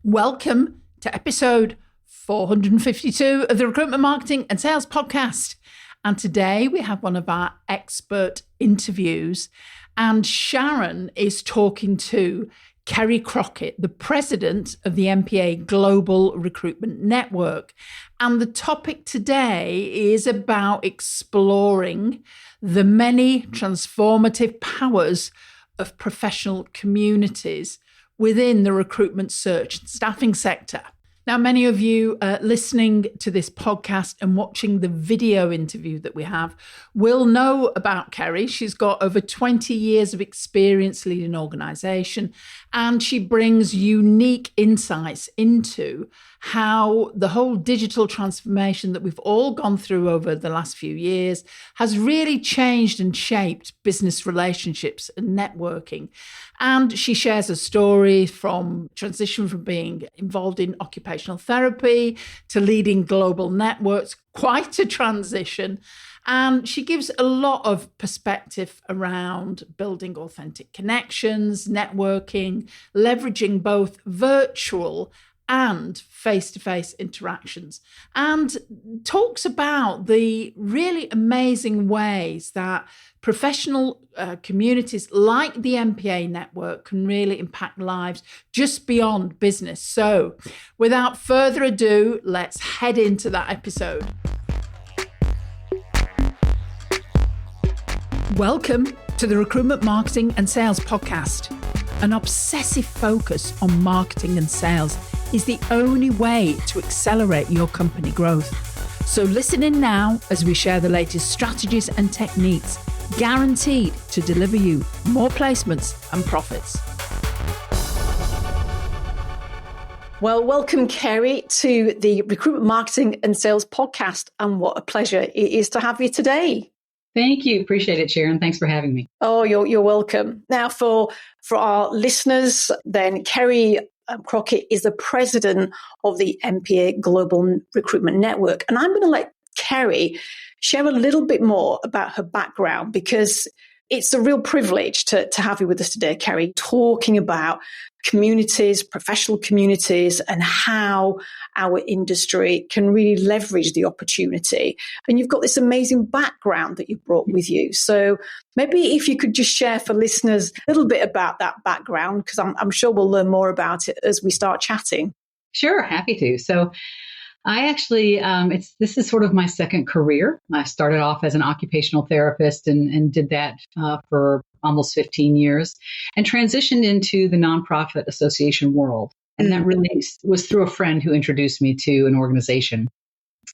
Welcome to episode 452 of the Recruitment Marketing and Sales Podcast. And today we have one of our expert interviews, and Sharon is talking to Kerry Crockett, the president of the NPA Global Recruitment Network. And the topic today is about exploring the many transformative powers of professional communities within the recruitment search and staffing sector. Now, many of you listening to this podcast and watching the video interview that we have will know about Kerry. She's got over 20 years of experience leading an organization, and she brings unique insights into how the whole digital transformation that we've all gone through over the last few years has really changed and shaped business relationships and networking. And she shares a story from transition from being involved in occupational therapy to leading global networks, quite a transition. And she gives a lot of perspective around building authentic connections, networking, leveraging both virtual and face-to-face interactions, and talks about the really amazing ways that professional communities like the NPA network can really impact lives just beyond business. So without further ado, let's head into that episode. Welcome to the Recruitment Marketing and Sales Podcast. An obsessive focus on marketing and sales is the only way to accelerate your company growth. So listen in now as we share the latest strategies and techniques guaranteed to deliver you more placements and profits. Well, welcome, Kerry, to the Recruitment Marketing and Sales Podcast. And what a pleasure it is to have you today. Thank you. Appreciate it, Sharon. Thanks for having me. Oh, you're welcome. Now, for our listeners, then Kerry Crockett is the president of the NPA Global Recruitment Network. And I'm going to let Kerry share a little bit more about her background, because it's a real privilege to have you with us today, Kerry, talking about communities, professional communities, and how our industry can really leverage the opportunity. And you've got this amazing background that you brought with you. So maybe if you could just share for listeners a little bit about that background, because I'm sure we'll learn more about it as we start chatting. Sure, happy to. So I actually, this is sort of my second career. I started off as an occupational therapist and did that for almost 15 years and transitioned into the nonprofit association world. And that really was through a friend who introduced me to an organization.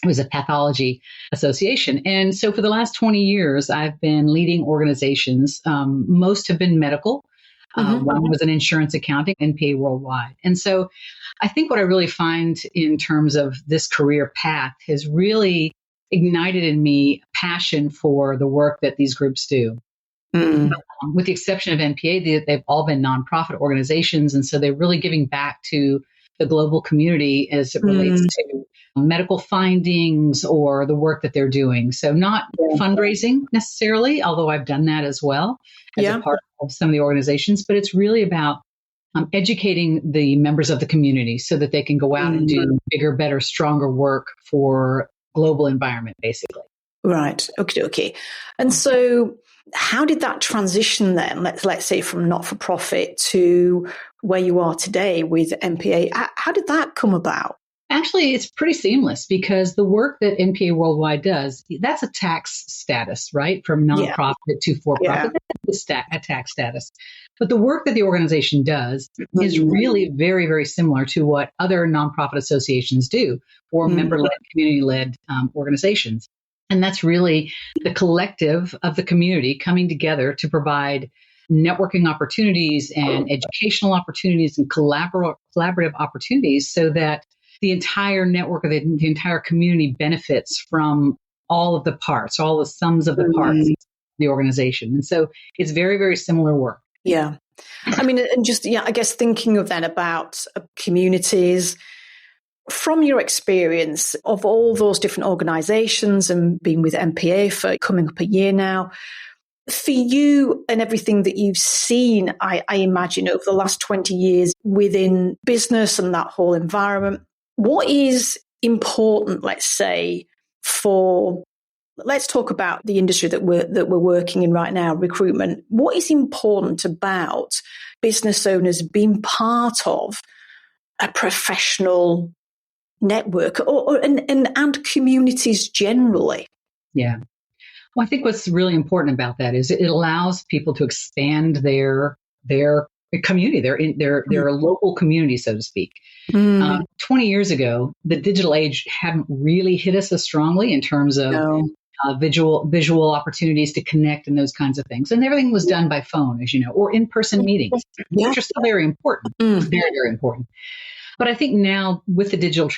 It was a pathology association. And so for the last 20 years, I've been leading organizations. Most have been medical. One was an insurance accounting, NPA Worldwide. And so I think what I really find in terms of this career path has really ignited in me passion for the work that these groups do. With the exception of NPA, they've all been nonprofit organizations. And so they're really giving back to the global community as it relates to medical findings or the work that they're doing. So not fundraising necessarily, although I've done that as well as a part of some of the organizations, but it's really about educating the members of the community so that they can go out and do bigger, better, stronger work for global environment, basically. Right. Okay. And so how did that transition then, let's say from not-for-profit to where you are today with NPA? How did that come about? Actually, it's pretty seamless because the work that NPA Worldwide does, that's a tax status, right? From nonprofit to for-profit, that's a tax status. But the work that the organization does is really very, very similar to what other nonprofit associations do or member-led, community-led organizations. And that's really the collective of the community coming together to provide networking opportunities and educational opportunities and collaborative opportunities so that the entire network of the entire community benefits from all of the parts, all the sums of the parts of the organization. And so it's very, very similar work. Yeah. I mean, and just, I guess thinking of then about communities, from your experience of all those different organizations and being with NPA for coming up a year now, for you and everything that you've seen, I imagine, over the last 20 years within business and that whole environment, what is important, let's say, let's talk about the industry that we're working in right now, recruitment. What is important about business owners being part of a professional network and communities generally? Yeah. Well, I think what's really important about that is it allows people to expand their community, their local community, so to speak. 20 years ago, the digital age hadn't really hit us as strongly in terms of visual opportunities to connect and those kinds of things. And everything was done by phone, as you know, or in-person meetings, which are still very important, very, very important. But I think now with the digital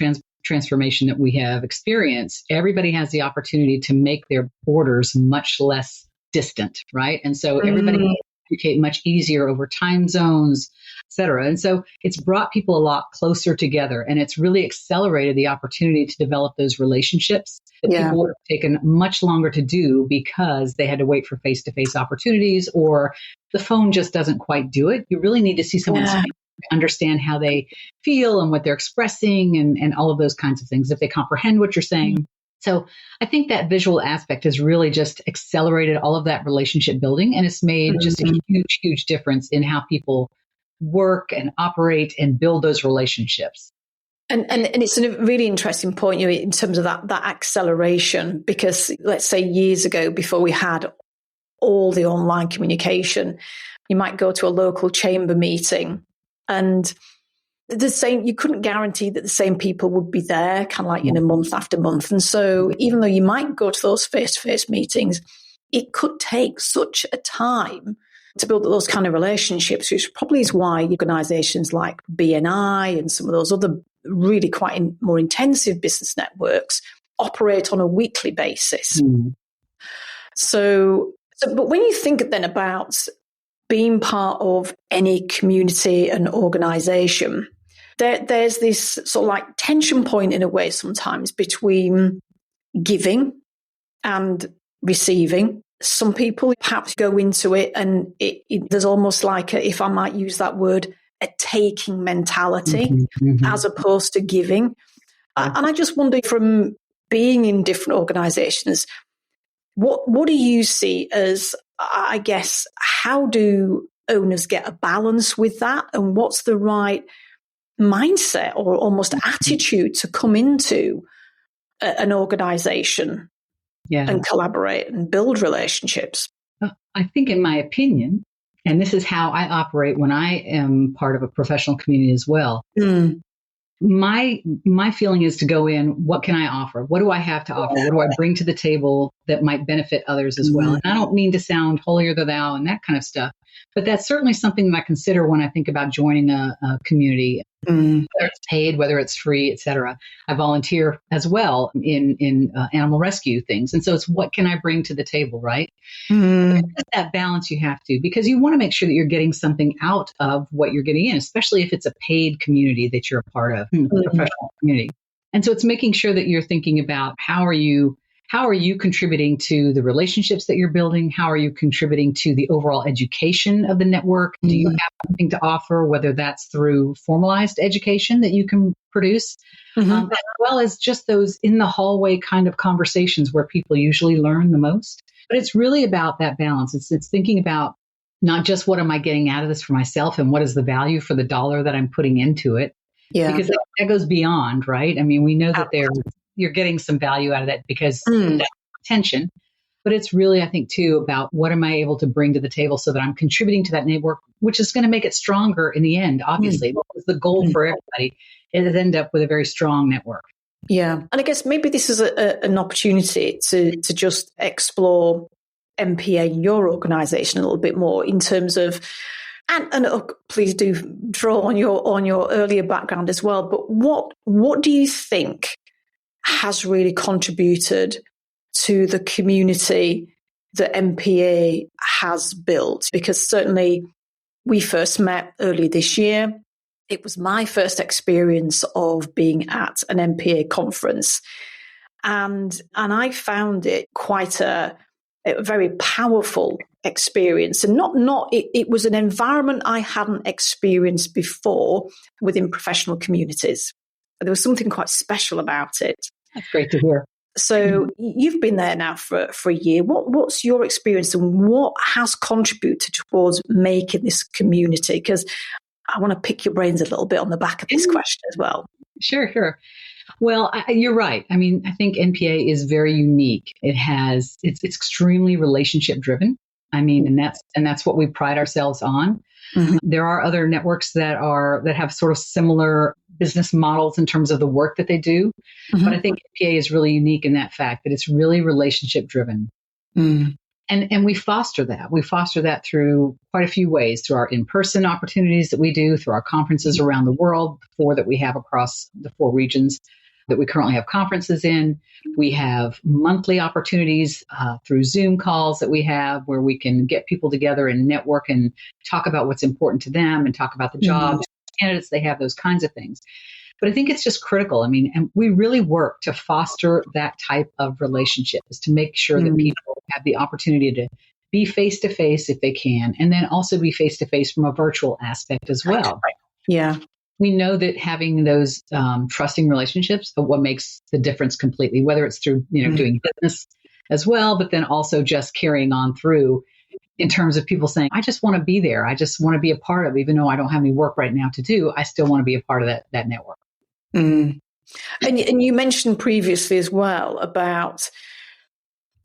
transformation that we have experienced, everybody has the opportunity to make their borders much less distant, right? And so everybody can communicate much easier over time zones, et cetera. And so it's brought people a lot closer together, and it's really accelerated the opportunity to develop those relationships that people would have taken much longer to do because they had to wait for face-to-face opportunities, or the phone just doesn't quite do it. You really need to see someone's face, understand how they feel and what they're expressing and all of those kinds of things, if they comprehend what you're saying. So I think that visual aspect has really just accelerated all of that relationship building, and it's made just a huge, huge difference in how people work and operate and build those relationships. And it's a really interesting point, in terms of that acceleration, because let's say years ago, before we had all the online communication, you might go to a local chamber meeting and you couldn't guarantee that the same people would be there kind of like month after month. And so even though you might go to those face-to-face meetings, it could take such a time to build those kind of relationships, which probably is why organizations like BNI and some of those other really quite more intensive business networks operate on a weekly basis. So, but when you think then about being part of any community and organization, there's this sort of like tension point in a way sometimes between giving and receiving. Some people perhaps go into it and there's almost like, if I might use that word, a taking mentality as opposed to giving. And I just wonder, from being in different organizations, what do you see as, I guess, how do owners get a balance with that? And what's the right mindset or almost attitude to come into an organization and collaborate and build relationships? I think, in my opinion, and this is how I operate when I am part of a professional community as well, my feeling is to go in, what can I offer? What do I have to offer? What do I bring to the table that might benefit others as well? And I don't mean to sound holier than thou and that kind of stuff, but that's certainly something that I consider when I think about joining a community, whether it's paid, whether it's free, et cetera. I volunteer as well in animal rescue things. And so it's, what can I bring to the table, right? There's that balance you have to, because you want to make sure that you're getting something out of what you're getting in, especially if it's a paid community that you're a part of, a professional community. And so it's making sure that you're thinking about, how are you contributing to the relationships that you're building? How are you contributing to the overall education of the network? Do you have something to offer, whether that's through formalized education that you can produce, as well as just those in the hallway kind of conversations where people usually learn the most? But it's really about that balance. It's thinking about not just, what am I getting out of this for myself, and what is the value for the dollar that I'm putting into it? Because that goes beyond, right? I mean, we know that you're getting some value out of that because of that attention. But it's really, I think, too, about what am I able to bring to the table so that I'm contributing to that network, which is going to make it stronger in the end, obviously. What was the goal for everybody? It end up with a very strong network. Yeah. And I guess maybe this is an opportunity to just explore NPA in your organization a little bit more in terms of, and please do draw on your earlier background as well, but what do you think has really contributed to the community that NPA has built? Because certainly we first met earlier this year. It was my first experience of being at an NPA conference. And I found it quite a a very powerful experience. And it was an environment I hadn't experienced before within professional communities. There was something quite special about it. That's great to hear. So you've been there now for a year. What's your experience and what has contributed towards making this community? Because I want to pick your brains a little bit on the back of this question as well. Sure. Well, you're right. I mean, I think NPA is very unique. It's extremely relationship driven. I mean, and that's what we pride ourselves on. Mm-hmm. There are other networks that have sort of similar business models in terms of the work that they do. Mm-hmm. But I think NPA is really unique in that fact that it's really relationship driven. Mm. And we foster that. We foster that through quite a few ways, through our in-person opportunities that we do, through our conferences around the world, 4 that we have across the 4 regions that we currently have conferences in. We have monthly opportunities through Zoom calls that we have where we can get people together and network and talk about what's important to them and talk about the jobs, candidates they have, those kinds of things. But I think it's just critical. I mean, and we really work to foster that type of relationship, is to make sure that people have the opportunity to be face-to-face if they can, and then also be face-to-face from a virtual aspect as well. Yeah. We know that having those trusting relationships are what makes the difference completely, whether it's through, doing business as well, but then also just carrying on through in terms of people saying, I just want to be there. I just want to be a part of, even though I don't have any work right now to do, I still want to be a part of that network. Mm. And you mentioned previously as well about,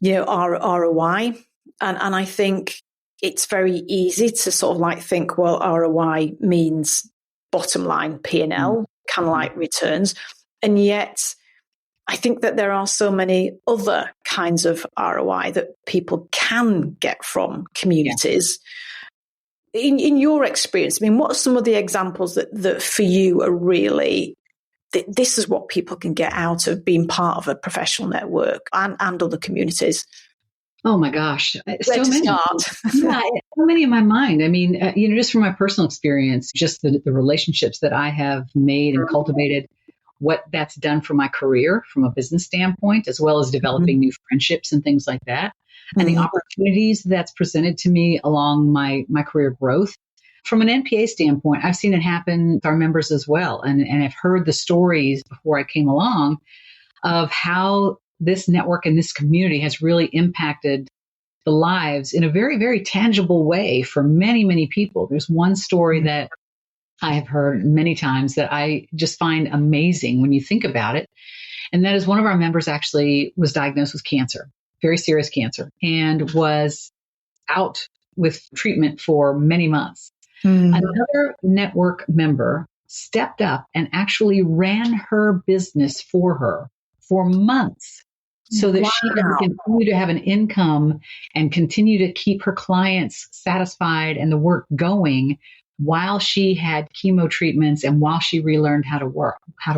ROI. And I think it's very easy to sort of like think, well, ROI means bottom line P&L, kind of like returns. And yet I think that there are so many other kinds of ROI that people can get from communities. Yeah. In your experience, I mean, what are some of the examples that for you are really, this is what people can get out of being part of a professional network and other communities? Oh my gosh. So many. Yeah, so many in my mind. I mean, just from my personal experience, just the relationships that I have made and cultivated, what that's done for my career from a business standpoint, as well as developing new friendships and things like that. And the opportunities that's presented to me along my career growth. From an NPA standpoint, I've seen it happen with our members as well. And I've heard the stories before I came along of how this network and this community has really impacted the lives in a very, very tangible way for many, many people. There's one story that I have heard many times that I just find amazing when you think about it. And that is one of our members actually was diagnosed with cancer, very serious cancer, and was out with treatment for many months. Another network member stepped up and actually ran her business for her for months so that she could continue to have an income and continue to keep her clients satisfied and the work going while she had chemo treatments and while she relearned how to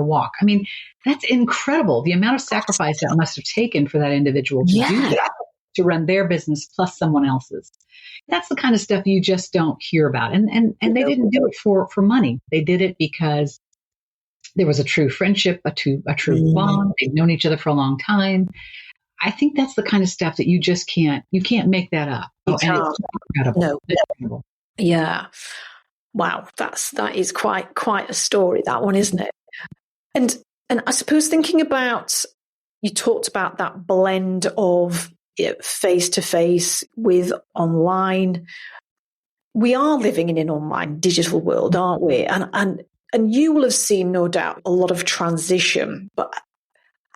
walk. I mean, that's incredible. The amount of sacrifice that must have taken for that individual to do that, to run their business plus someone else's. That's the kind of stuff you just don't hear about. And they didn't do it for money. They did it because there was a true friendship, a true bond. They've known each other for a long time. I think that's the kind of stuff that you can't make that up. And it's incredible. No. It's incredible. Yeah. Wow. That is quite a story, that one, isn't it? And I suppose thinking about, you talked about that blend of face-to-face with online. We are living in an online digital world, aren't we? And you will have seen, no doubt, a lot of transition. But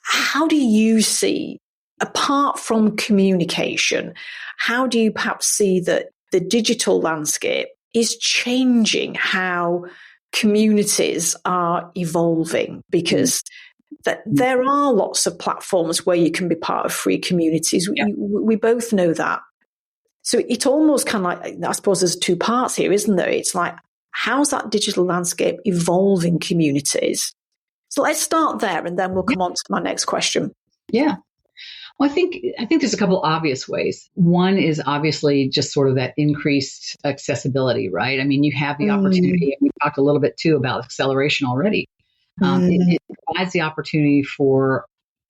how do you see, apart from communication, how do you perhaps see that the digital landscape is changing how communities are evolving? Because that there are lots of platforms where you can be part of free communities. We both know that. So it almost kind of like, I suppose there's 2 parts here, isn't there? It's like, how's that digital landscape evolving communities? So let's start there and then we'll come on to my next question. Yeah. Well, I think there's a couple obvious ways. One is obviously just sort of that increased accessibility, right? I mean, you have the opportunity, and we talked a little bit too about acceleration already. It provides the opportunity for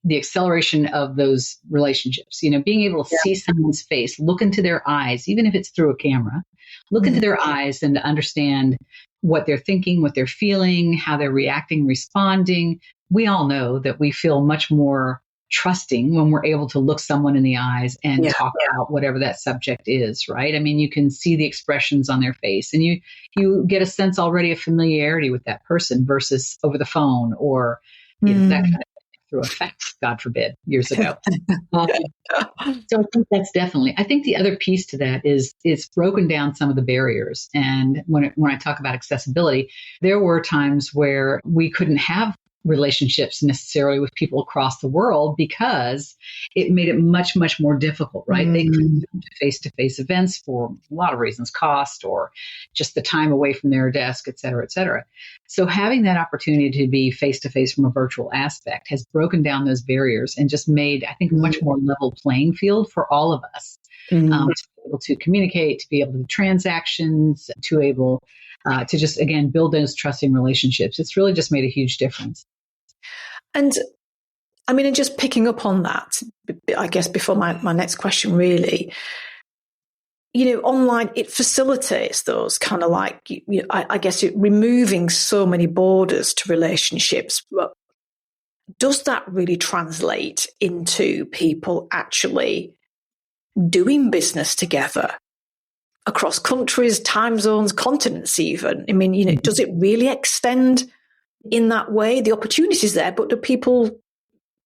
the acceleration of those relationships, being able to see someone's face, look into their eyes, even if it's through a camera, look into their eyes and to understand what they're thinking, what they're feeling, how they're reacting, responding. We all know that we feel much more trusting when we're able to look someone in the eyes and talk about whatever that subject is, right? I mean, you can see the expressions on their face and you get a sense already of familiarity with that person versus over the phone or that kind of thing through a fax, God forbid, years ago. So I think that's I think the other piece to that is it's broken down some of the barriers. And when I talk about accessibility, there were times where we couldn't have relationships necessarily with people across the world because it made it much, much more difficult, right? They couldn't come to face-to-face events for a lot of reasons, cost or just the time away from their desk, et cetera, et cetera. So having that opportunity to be face-to-face from a virtual aspect has broken down those barriers and just made, I think, a much more level playing field for all of us to be able to communicate, to be able to do transactions, to able to just, again, build those trusting relationships. It's really just made a huge difference. And I mean, and just picking up on that, I guess before my next question, really, online, it facilitates those kind of like, I guess removing so many borders to relationships. But does that really translate into people actually doing business together across countries, time zones, continents even? I mean, does it really extend in that way? The opportunity's there, but do people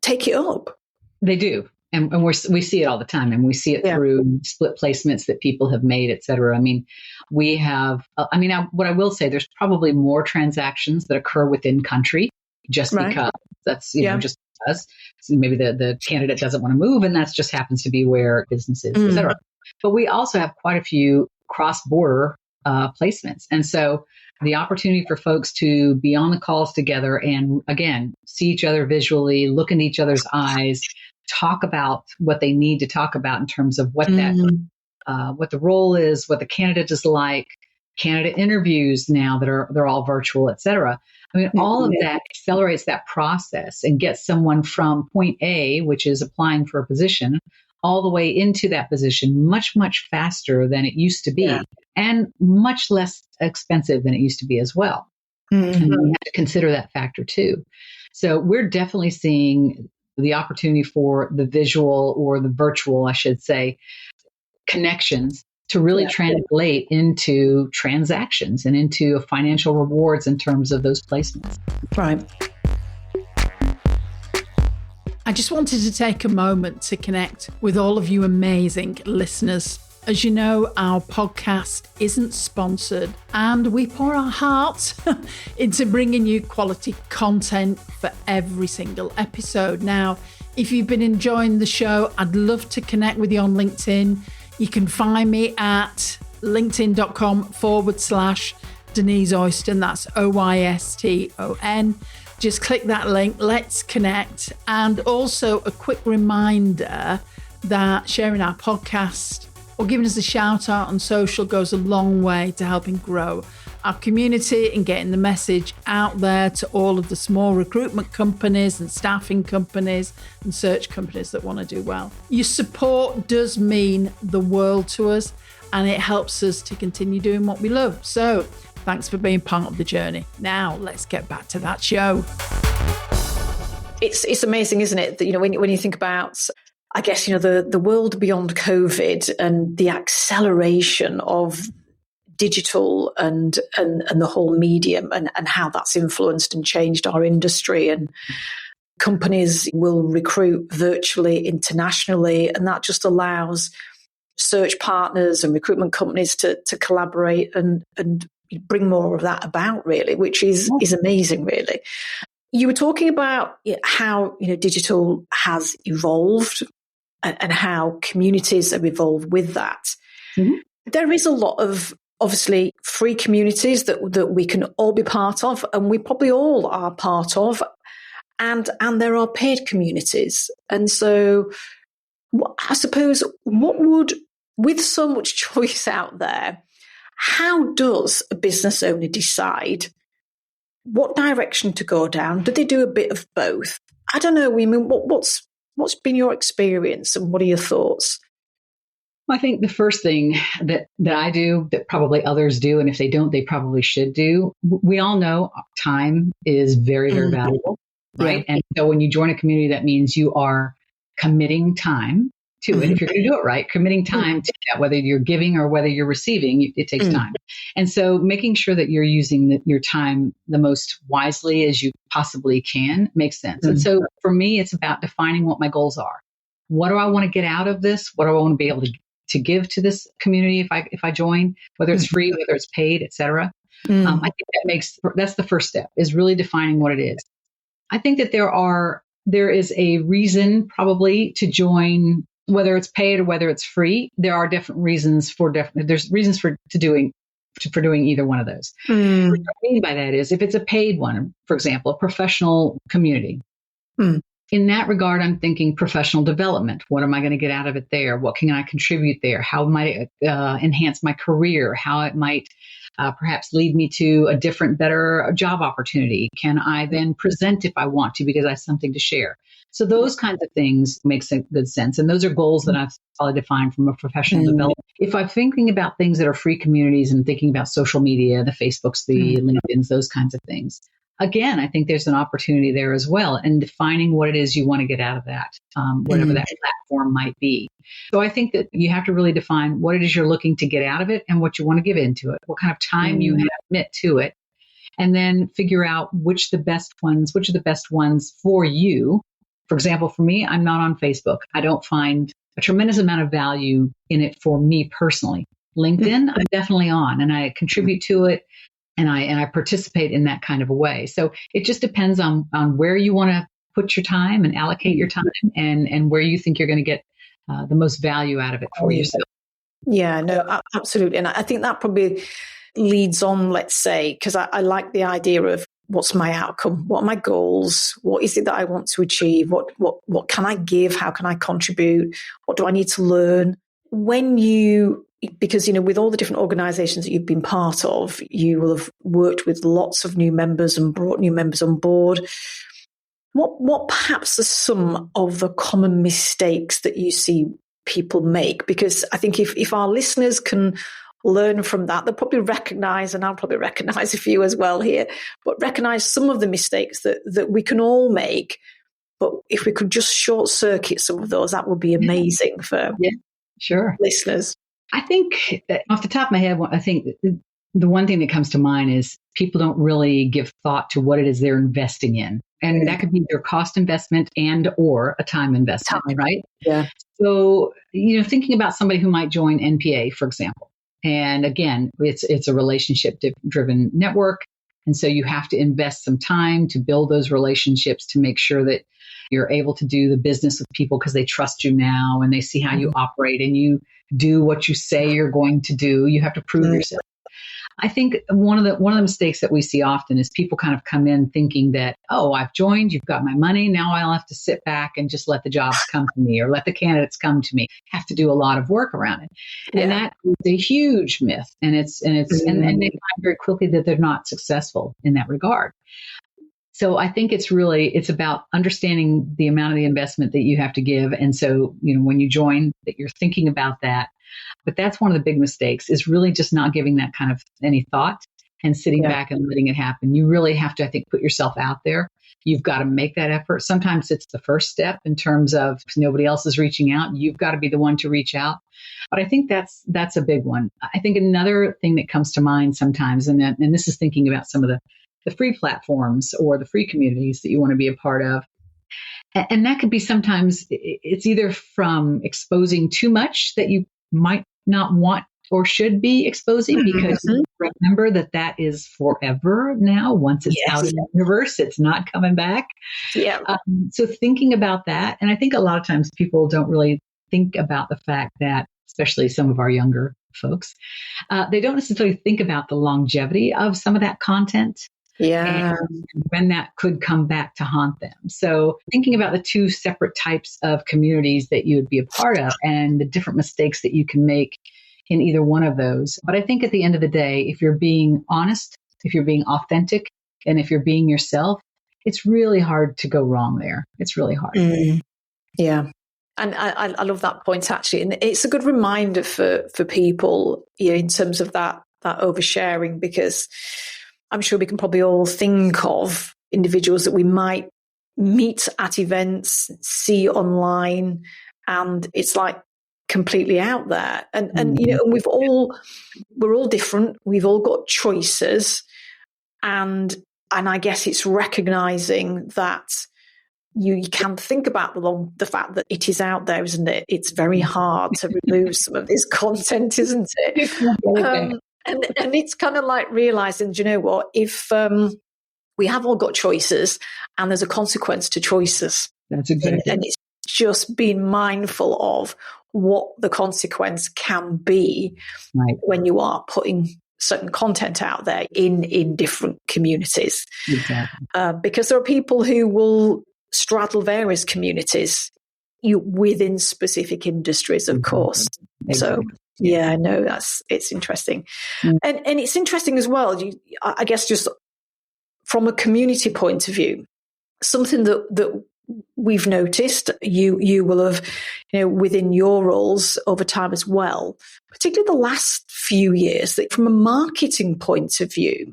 take it up? They do. And we see it all the time. And we see it through split placements that people have made, et cetera. I mean, we have, what I will say, there's probably more transactions that occur within country just because that's, just because so maybe the candidate doesn't want to move and that just happens to be where business is, et cetera. But we also have quite a few cross-border placements. And so the opportunity for folks to be on the calls together and, again, see each other visually, look in each other's eyes, talk about what they need to talk about in terms of what what the role is, what the candidate is like, candidate interviews now that they're all virtual, et cetera. I mean, all of that accelerates that process and gets someone from point A, which is applying for a position, all the way into that position much, much faster than it used to be and much less expensive than it used to be as well. And we have to consider that factor too. So we're definitely seeing the opportunity for the visual or the virtual, I should say, connections to really translate into transactions and into financial rewards in terms of those placements. Right. I just wanted to take a moment to connect with all of you amazing listeners. As you know, our podcast isn't sponsored and we pour our hearts into bringing you quality content for every single episode. Now, if you've been enjoying the show, I'd love to connect with you on LinkedIn. You can find me at linkedin.com/Denise Oyston. That's Oyston. Just click that link. Let's connect. And also a quick reminder that sharing our podcast or giving us a shout out on social goes a long way to helping grow our community and getting the message out there to all of the small recruitment companies and staffing companies and search companies that want to do well. Your support does mean the world to us and it helps us to continue doing what we love. So thanks for being part of the journey. Now let's get back to that show. It's amazing, isn't it? That, when you think about, I guess, the world beyond COVID and the acceleration of digital and the whole medium and how that's influenced and changed our industry, and companies will recruit virtually, internationally, and that just allows search partners and recruitment companies to collaborate and bring more of that about, really, which is amazing, really. You were talking about how digital has evolved and how communities have evolved with that. There is a lot of, obviously, free communities that we can all be part of, and we probably all are part of, and there are paid communities. And so I suppose with so much choice out there, how does a business owner decide what direction to go down? Do they do a bit of both? I don't know. I mean, what's been your experience and what are your thoughts? I think the first thing that I do, that probably others do, and if they don't, they probably should do. We all know time is very, very valuable, right? Yeah. And so when you join a community, that means you are committing time to it. If you're going to do it right, committing time to that, whether you're giving or whether you're receiving, it takes time. And so making sure that you're using your time the most wisely as you possibly can makes sense. And so for me, it's about defining what my goals are. What do I want to get out of this? What do I want to be able to give to this community if I join, whether it's free, whether it's paid, et cetera. I think that's the first step, is really defining what it is. I think that there is a reason probably to join, whether it's paid or whether it's free. There are different reasons there's reasons for doing either one of those. What I mean by that is, if it's a paid one, for example, a professional community, in that regard, I'm thinking professional development. What am I going to get out of it there? What can I contribute there? How might it enhance my career? How it might perhaps lead me to a different, better job opportunity? Can I then present if I want to, because I have something to share? So those kinds of things make good sense. And those are goals that I've probably defined from a professional development. If I'm thinking about things that are free communities and thinking about social media, the Facebooks, the LinkedIns, those kinds of things, again, I think there's an opportunity there as well, and defining what it is you want to get out of that, whatever that platform might be. So I think that you have to really define what it is you're looking to get out of it and what you want to give into it, what kind of time you have to commit to it, and then figure out which are the best ones for you. For example, for me, I'm not on Facebook. I don't find a tremendous amount of value in it for me personally. LinkedIn, I'm definitely on, and I contribute to it. And I participate in that kind of a way. So it just depends on where you want to put your time and allocate your time, and where you think you're going to get the most value out of it for yourself. Yeah, no, absolutely. And I think that probably leads on, let's say, because I like the idea of what's my outcome? What are my goals? What is it that I want to achieve? What can I give? How can I contribute? What do I need to learn? Because, with all the different organizations that you've been part of, you will have worked with lots of new members and brought new members on board. What perhaps are some of the common mistakes that you see people make? Because I think if our listeners can learn from that, they'll probably recognize, and I'll probably recognize a few as well here, but recognize some of the mistakes that we can all make. But if we could just short circuit some of those, that would be amazing for listeners. I think off the top of my head, I think the one thing that comes to mind is people don't really give thought to what it is they're investing in. And that could be their cost investment and or a time investment, right? Yeah. So, thinking about somebody who might join NPA, for example. And again, it's a relationship-driven network. And so you have to invest some time to build those relationships to make sure that you're able to do the business with people because they trust you now and they see how you operate and you do what you say you're going to do. You have to prove yourself. I think one of the mistakes that we see often is people kind of come in thinking that, oh, I've joined, you've got my money, now I'll have to sit back and just let the jobs come to me or let the candidates come to me. Have to do a lot of work around it. And that is a huge myth. And and they find very quickly that they're not successful in that regard. So I think it's about understanding the amount of the investment that you have to give. And so, when you join, that you're thinking about that. But that's one of the big mistakes, is really just not giving that kind of any thought and sitting back and letting it happen. You really have to, I think, put yourself out there. You've got to make that effort. Sometimes it's the first step in terms of if nobody else is reaching out. You've got to be the one to reach out. But I think that's a big one. I think another thing that comes to mind sometimes, and this is thinking about some of the free platforms or the free communities that you want to be a part of. And that could be sometimes it's either from exposing too much that you might not want or should be exposing, because remember that is forever now. Once it's out in the universe, it's not coming back. Yeah. So thinking about that, and I think a lot of times people don't really think about the fact that, especially some of our younger folks, they don't necessarily think about the longevity of some of that content. Yeah. And when that could come back to haunt them. So thinking about the two separate types of communities that you would be a part of and the different mistakes that you can make in either one of those. But I think at the end of the day, if you're being honest, if you're being authentic, and if you're being yourself, it's really hard to go wrong there. It's really hard. Yeah. And I love that point, actually. And it's a good reminder for people, in terms of that oversharing, because I'm sure we can probably all think of individuals that we might meet at events, see online, and it's like completely out there. And we're all different. We've all got choices. And I guess it's recognizing that you can think about the fact that it is out there, isn't it? It's very hard to remove some of this content, isn't it? And it's kind of like realizing, you know what, if we have all got choices and there's a consequence to choices. That's exactly. And it's just being mindful of what the consequence can be when you are putting certain content out there in different communities. Exactly. Because there are people who will straddle various communities within specific industries, of course. Exactly. So, yeah, no, it's interesting. And it's interesting as well, I guess, just from a community point of view, something that we've noticed, you will have, within your roles over time as well, particularly the last few years, that from a marketing point of view,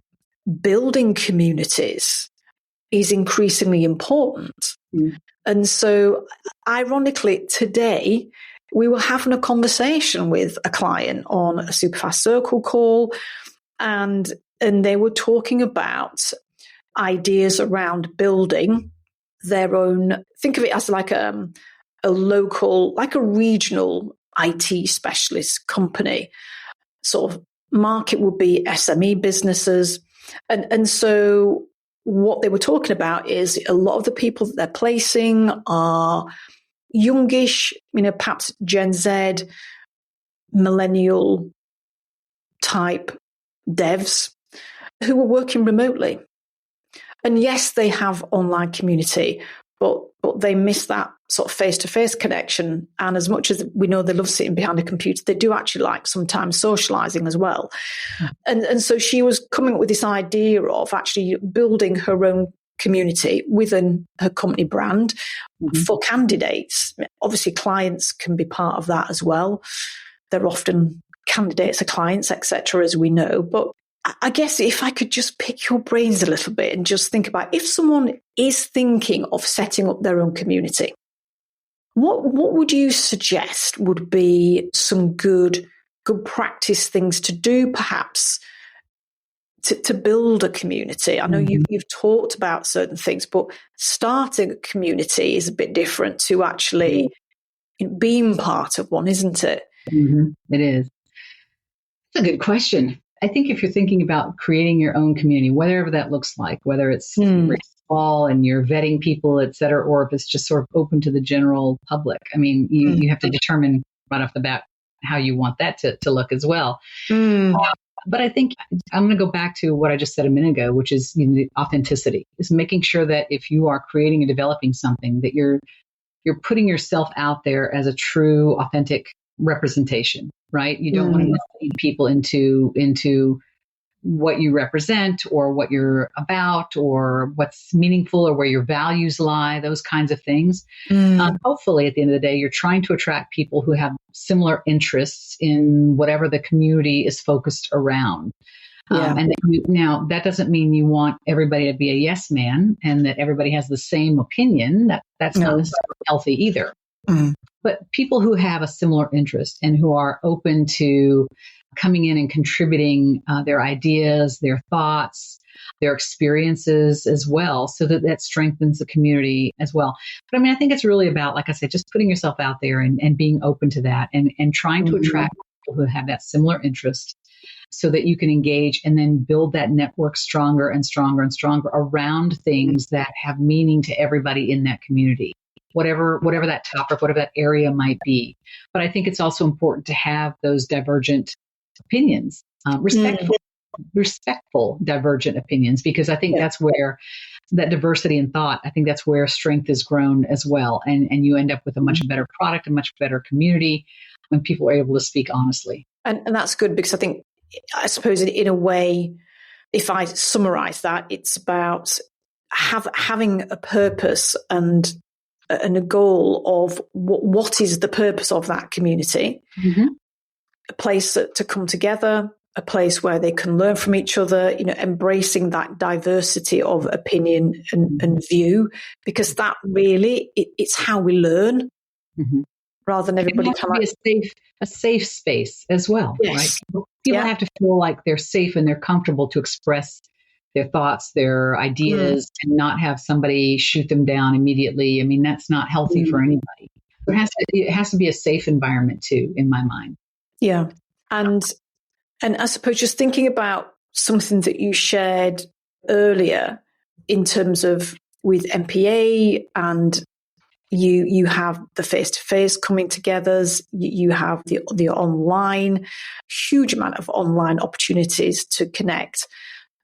building communities is increasingly important. And so, ironically, today, we were having a conversation with a client on a Superfast Circle call, and they were talking about ideas around building their own, think of it as like a local, like a regional IT specialist company. Sort of market would be SME businesses. And so what they were talking about is a lot of the people that they're placing are youngish, perhaps Gen Z, millennial type devs who are working remotely. And yes, they have online community, but they miss that sort of face-to-face connection. And as much as we know they love sitting behind a computer, they do actually like sometimes socializing as well. And so she was coming up with this idea of actually building her own community within her company brand for candidates. Obviously, clients can be part of that as well. They're often candidates are clients, etc., as we know. But I guess if I could just pick your brains a little bit and just think about if someone is thinking of setting up their own community, what would you suggest would be some good practice things to do, perhaps, to build a community? I know you've talked about certain things, but starting a community is a bit different to actually being part of one, isn't it? It is. It's a good question. I think if you're thinking about creating your own community, whatever that looks like, whether it's small and you're vetting people, et cetera, or if it's just sort of open to the general public, I mean, you have to determine right off the bat how you want that to look as well. But I think I'm going to go back to what I just said a minute ago, which is the authenticity, is making sure that if you are creating and developing something, that you're putting yourself out there as a true, authentic representation, right? You don't want to mislead people into what you represent or what you're about or what's meaningful or where your values lie, those kinds of things. Hopefully, at the end of the day, you're trying to attract people who have similar interests in whatever the community is focused around. Now, that doesn't mean you want everybody to be a yes man and that everybody has the same opinion. That's not necessarily healthy either. But people who have a similar interest and who are open to coming in and contributing their ideas, their thoughts, their experiences as well, so that strengthens the community as well. But I mean, I think it's really about, like I said, just putting yourself out there and being open to that and trying to attract people who have that similar interest so that you can engage and then build that network stronger and stronger and stronger around things that have meaning to everybody in that community. Whatever that topic, whatever that area might be. But I think it's also important to have those divergent opinions, respectful divergent opinions, because I think that's where that diversity in thought, I think that's where strength is grown as well. And you end up with a much better product, a much better community when people are able to speak honestly. And that's good, because I suppose in a way, if I summarize that, it's about having a purpose and a goal of what is the purpose of that community, a place to come together, a place where they can learn from each other, embracing that diversity of opinion and view, because that really, it's how we learn, rather than everybody it has to be a safe space as well, yes. right? People have to feel like they're safe and they're comfortable to express their thoughts, their ideas, and not have somebody shoot them down immediately. I mean, that's not healthy for anybody. It has to be a safe environment too, in my mind. Yeah. And I suppose just thinking about something that you shared earlier in terms of with NPA, and you have the face-to-face coming together, you have the online, huge amount of online opportunities to connect.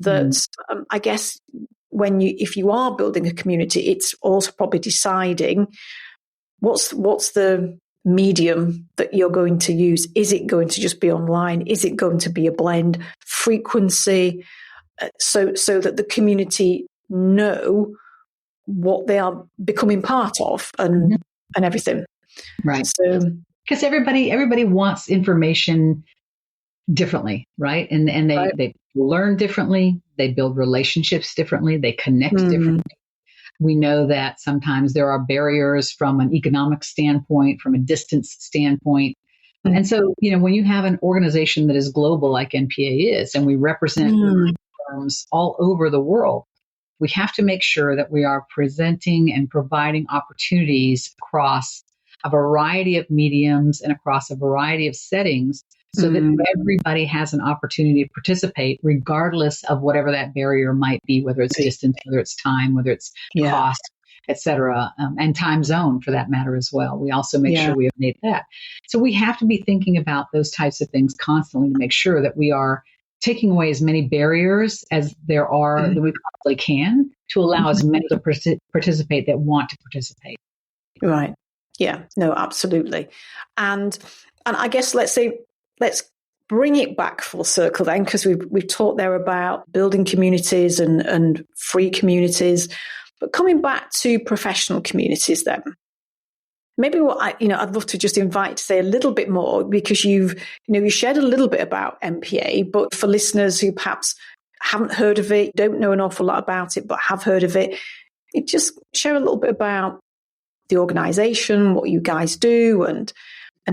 That I guess if you are building a community, it's also probably deciding what's the medium that you're going to use. Is it going to just be online? Is it going to be a blend? Frequency, so that the community know what they are becoming part of and everything. Right. So because everybody wants information differently, right? And they learn differently, they build relationships differently, they connect differently. We know that sometimes there are barriers from an economic standpoint, from a distance standpoint. And so, when you have an organization that is global like NPA is, and we represent firms all over the world, we have to make sure that we are presenting and providing opportunities across a variety of mediums and across a variety of settings, so that everybody has an opportunity to participate, regardless of whatever that barrier might be, whether it's distance, whether it's time, whether it's cost, et cetera, and time zone for that matter as well. We also make sure we have made that. So we have to be thinking about those types of things constantly to make sure that we are taking away as many barriers as there are that we possibly can, to allow as many to participate that want to participate. Right. Yeah. No, absolutely. And I guess let's bring it back full circle then, because we've talked there about building communities and free communities, but coming back to professional communities then. Maybe I'd love to just invite to say a little bit more, because you shared a little bit about NPA, but for listeners who perhaps haven't heard of it, don't know an awful lot about it, but have heard of it, just share a little bit about the organization, what you guys do, and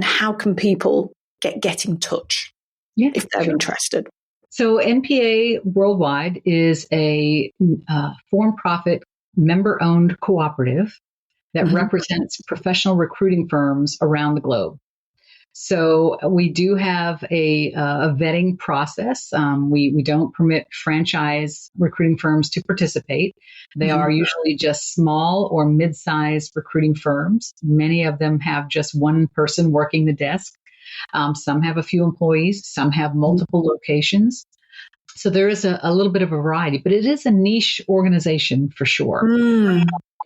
how can people get in touch if they're interested. So NPA Worldwide is a for-profit, member-owned cooperative that represents professional recruiting firms around the globe. So we do have a vetting process. We don't permit franchise recruiting firms to participate. They are usually just small or mid-sized recruiting firms. Many of them have just one person working the desk. Some have a few employees. Some have multiple locations. So there is a little bit of a variety, but it is a niche organization for sure.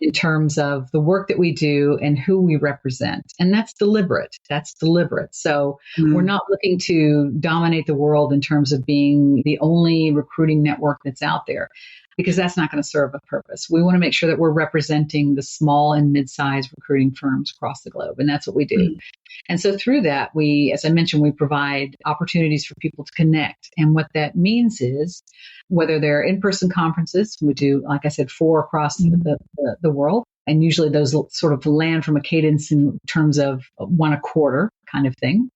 In terms of the work that we do and who we represent. And that's deliberate. So we're not looking to dominate the world in terms of being the only recruiting network that's out there, because that's not going to serve a purpose. We want to make sure that we're representing the small and mid-sized recruiting firms across the globe. And that's what we do. And so through that, as I mentioned, we provide opportunities for people to connect. And what that means is, whether they're in-person conferences, we do, like I said, 4 across the world. And usually those sort of land from a cadence in terms of 1 a quarter kind of thing.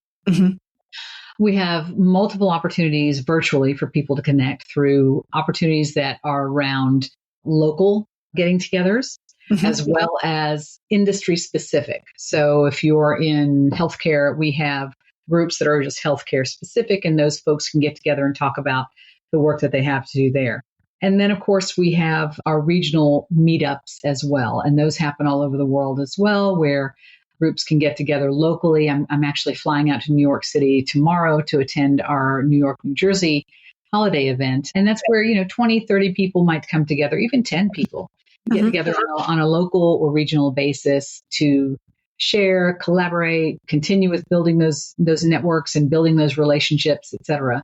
We have multiple opportunities virtually for people to connect through opportunities that are around local getting-togethers, as well as industry specific. So if you're in healthcare, we have groups that are just healthcare specific, and those folks can get together and talk about the work that they have to do there. And then, of course, we have our regional meetups as well. And those happen all over the world as well, where groups can get together locally. I'm actually flying out to New York City tomorrow to attend our New York, New Jersey holiday event. And that's where, 20, 30 people might come together, even 10 people get together on a local or regional basis to share, collaborate, continue with building those networks and building those relationships, et cetera.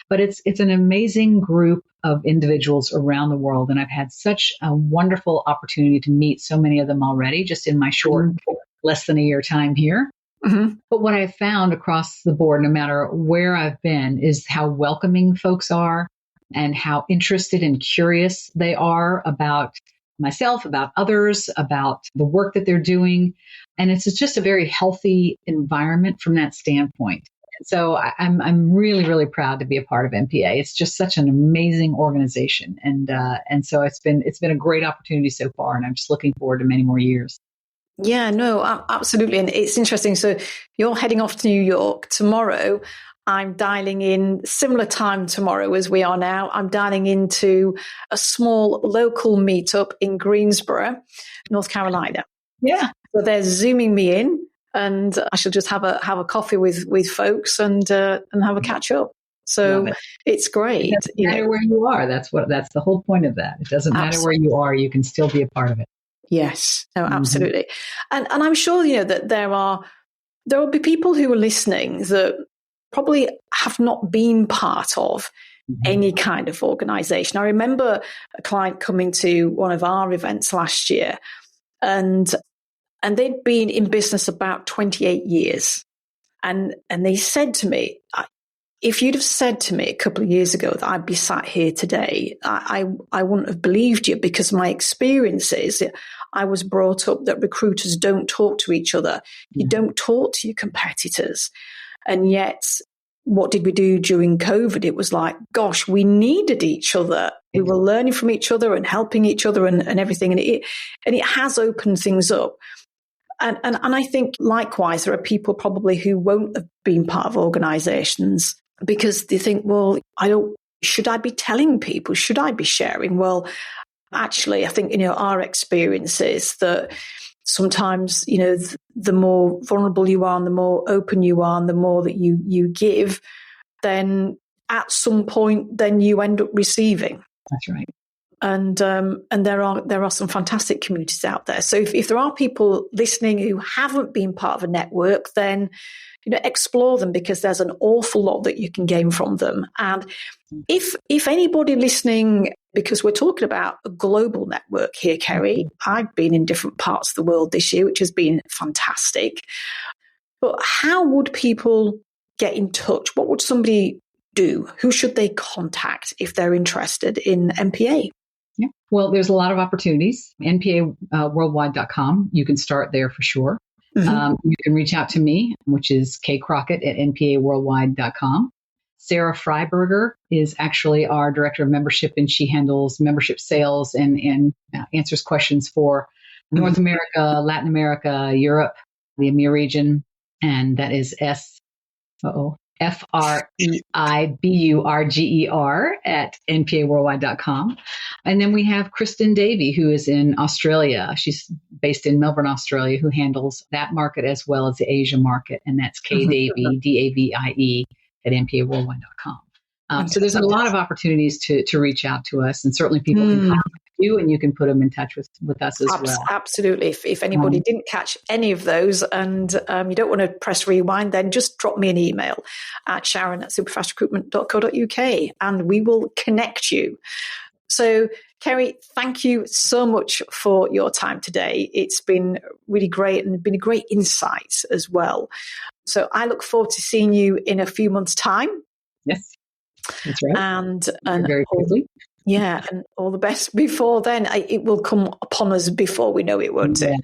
But it's an amazing group of individuals around the world. And I've had such a wonderful opportunity to meet so many of them already, just in my short, less than a year time here. Mm-hmm. But what I've found across the board, no matter where I've been, is how welcoming folks are and how interested and curious they are about myself, about others, about the work that they're doing. And it's just a very healthy environment from that standpoint. And so I'm really, really proud to be a part of NPA. It's just such an amazing organization. And so it's been a great opportunity so far. And I'm just looking forward to many more years. Yeah, no, absolutely. And it's interesting. So you're heading off to New York tomorrow. I'm dialing in similar time tomorrow as we are now. I'm dialing into a small local meetup in Greensboro, North Carolina. Yeah. So they're Zooming me in, and I shall just have a coffee with folks and have a catch up. So it's great. It doesn't matter where you are. That's the whole point of that. It doesn't matter where you are. You can still be a part of it. Yes, no, absolutely. And I'm sure, that there will be people who are listening that probably have not been part of any kind of organization. I remember a client coming to one of our events last year, and they'd been in business about 28 years. And they said to me, if you'd have said to me a couple of years ago that I'd be sat here today, I wouldn't have believed you, because my experiences, I was brought up that recruiters don't talk to each other. You don't talk to your competitors. And yet, what did we do during COVID? It was like, gosh, we needed each other. We were learning from each other and helping each other and everything. And it has opened things up. And I think likewise, there are people probably who won't have been part of organizations because they think, well, should I be telling people? Should I be sharing? Well, actually, I think, our experience is that sometimes, the more vulnerable you are and the more open you are and the more that you give, then at some point, then you end up receiving. That's right. And there are some fantastic communities out there. So if there are people listening who haven't been part of a network, then explore them, because there's an awful lot that you can gain from them. And if anybody listening, because we're talking about a global network here, Kerry, I've been in different parts of the world this year, which has been fantastic. But how would people get in touch? What would somebody do? Who should they contact if they're interested in NPA? Yeah. Well, there's a lot of opportunities. NPAworldwide.com. You can start there for sure. You can reach out to me, which is Kerry Crockett at NPAworldwide.com. Sarah Freiberger is actually our director of membership, and she handles membership sales and answers questions for North America, Latin America, Europe, the EMEA region. And that is FREIBURGER at NPAworldwide.com. And then we have Kristen Davey, who is in Australia. She's based in Melbourne, Australia, who handles that market as well as the Asia market. And that's KDavie, DAVIE at NPAworldwide.com. So there's a lot of opportunities to reach out to us, and certainly people can contact you, and you can put them in touch with us as well. Absolutely. If anybody didn't catch any of those and you don't want to press rewind, then just drop me an email at sharon@superfastrecruitment.co.uk and we will connect you. So, Kerry, thank you so much for your time today. It's been really great and been a great insight as well. So I look forward to seeing you in a few months' time. Yes, that's right. And very quickly. Yeah, and all the best before then. It will come upon us before we know it, won't it?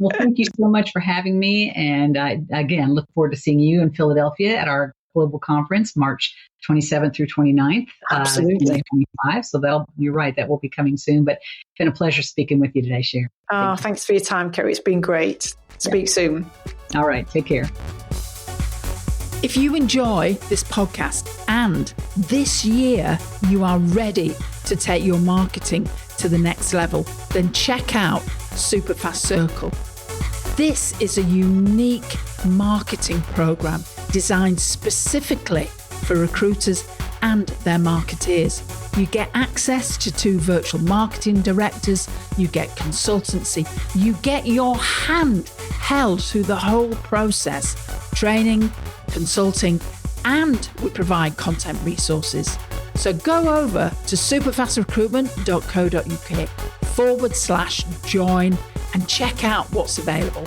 Well, thank you so much for having me. And I, again, look forward to seeing you in Philadelphia at our global conference, March 27th through 29th. Absolutely. 2025. So you're right, that will be coming soon. But it's been a pleasure speaking with you today, Sharon. Thanks for your time, Kerry. It's been great. Speak soon. All right. Take care. If you enjoy this podcast and this year you are ready to take your marketing to the next level, then check out Superfast Circle. This is a unique marketing program designed specifically for recruiters and their marketeers. You get access to 2 virtual marketing directors, you get consultancy, you get your hand hell through the whole process, training, consulting, and we provide content resources. So go over to superfastrecruitment.co.uk/join and check out what's available.